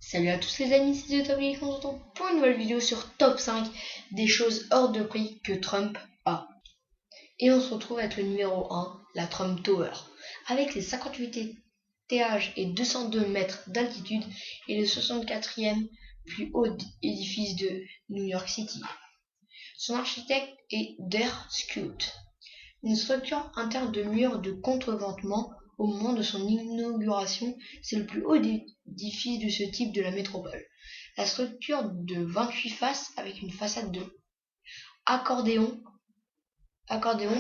Salut à tous les amis, c'est Toby, on se retrouve pour une nouvelle vidéo sur Top 5 des choses hors de prix que Trump a. Et on se retrouve avec le numéro 1, la Trump Tower. Avec les 58 étages et 202 mètres d'altitude et le 64e plus haut édifice de New York City. Son architecte est Der Scout, une structure interne de murs de contreventement. Au moment de son inauguration, c'est le plus haut édifice de ce type de la métropole. La structure de 28 faces avec une façade de accordéon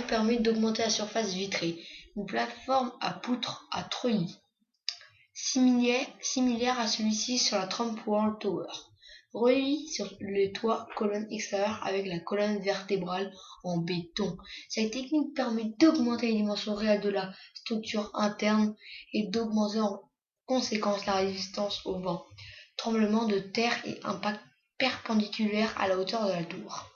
permet d'augmenter la surface vitrée. Une plateforme à poutres à treuillis, similaire à celui-ci sur la Trump World Tower, relie sur le toit colonne extérieure avec la colonne vertébrale en béton. Cette technique permet d'augmenter les dimensions réelles de la structure interne et d'augmenter en conséquence la résistance au vent, tremblements de terre et impact perpendiculaire à la hauteur de la tour.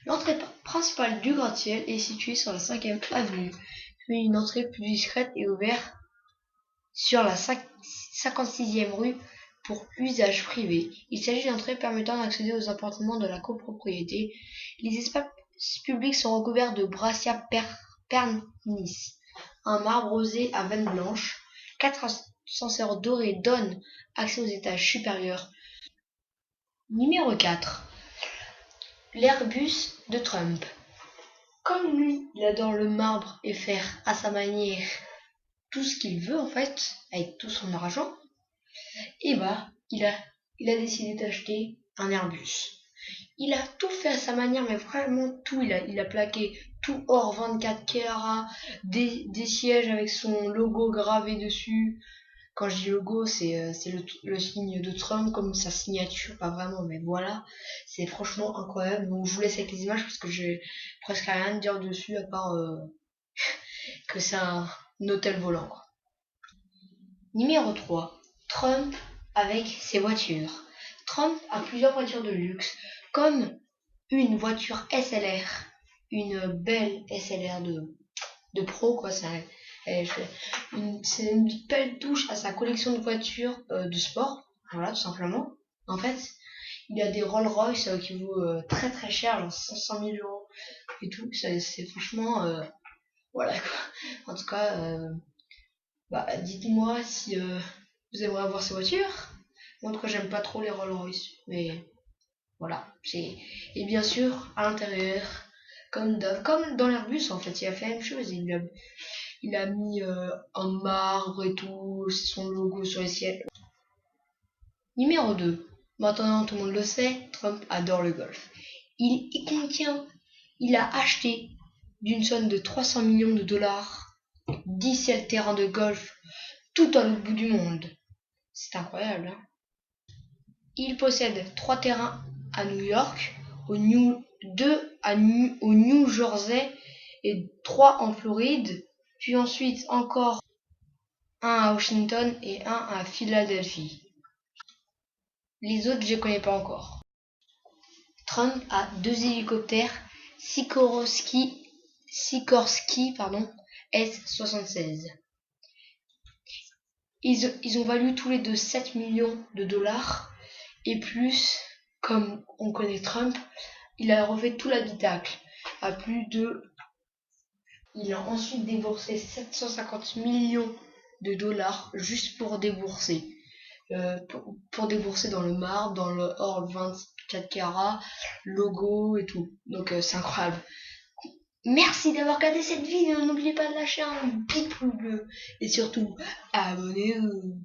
L'entrée principale du gratte-ciel est située sur la 5e avenue, puis une entrée plus discrète est ouverte sur la 56e rue pour usage privé. Il s'agit d'entrées permettant d'accéder aux appartements de la copropriété. Les espaces publics sont recouverts de Brassia pernice, un marbre rosé à veines blanches. 4 ascenseurs dorés donnent accès aux étages supérieurs. Numéro 4. L'Airbus de Trump. Comme lui, il adore le marbre et faire à sa manière tout ce qu'il veut en fait, avec tout son argent, et il a décidé d'acheter un Airbus. Il a tout fait à sa manière, mais vraiment tout. Il a plaqué tout or 24 carats, des sièges avec son logo gravé dessus. Quand je dis logo, c'est le signe de Trump, comme sa signature, pas vraiment, mais voilà. C'est franchement incroyable. Donc je vous laisse avec les images parce que j'ai presque rien à dire dessus à part que c'est un hôtel volant, quoi. Numéro 3. Trump avec ses voitures. Trump a plusieurs voitures de luxe, comme une voiture SLR, une belle SLR de pro, quoi. C'est une belle touche à sa collection de voitures de sport, voilà, tout simplement. En fait, il a des Rolls-Royce qui vaut très très cher, genre 500 000 euros et tout. C'est franchement, voilà quoi. En tout cas, dites-moi si vous aimeriez avoir ces voitures. Moi, en tout cas, j'aime pas trop les Rolls-Royce, mais voilà. Et bien sûr, à l'intérieur, comme dans l'Airbus, en fait, il a fait la même chose. Il a mis un marbre et tout, son logo sur les ciels. Numéro 2. Maintenant, tout le monde le sait, Trump adore le golf. Il a acheté d'une somme de 300 millions de dollars 17 terrains de golf tout à l'autre bout du monde. C'est incroyable, hein. Il possède 3 terrains à New York, deux au New Jersey et 3 en Floride, puis ensuite encore un à Washington et un à Philadelphie. Les autres, je ne connais pas encore. Trump a 2 hélicoptères Sikorsky S-76. Ils ont valu tous les deux 7 millions de dollars et plus. Comme on connaît Trump, il a refait tout l'habitacle à plus de. Il a ensuite déboursé 750 millions de dollars juste pour débourser. Pour débourser dans le marbre, dans le or 24 carats, logo et tout. Donc c'est incroyable. Merci d'avoir regardé cette vidéo. N'oubliez pas de lâcher un petit pouce bleu et surtout abonnez-vous.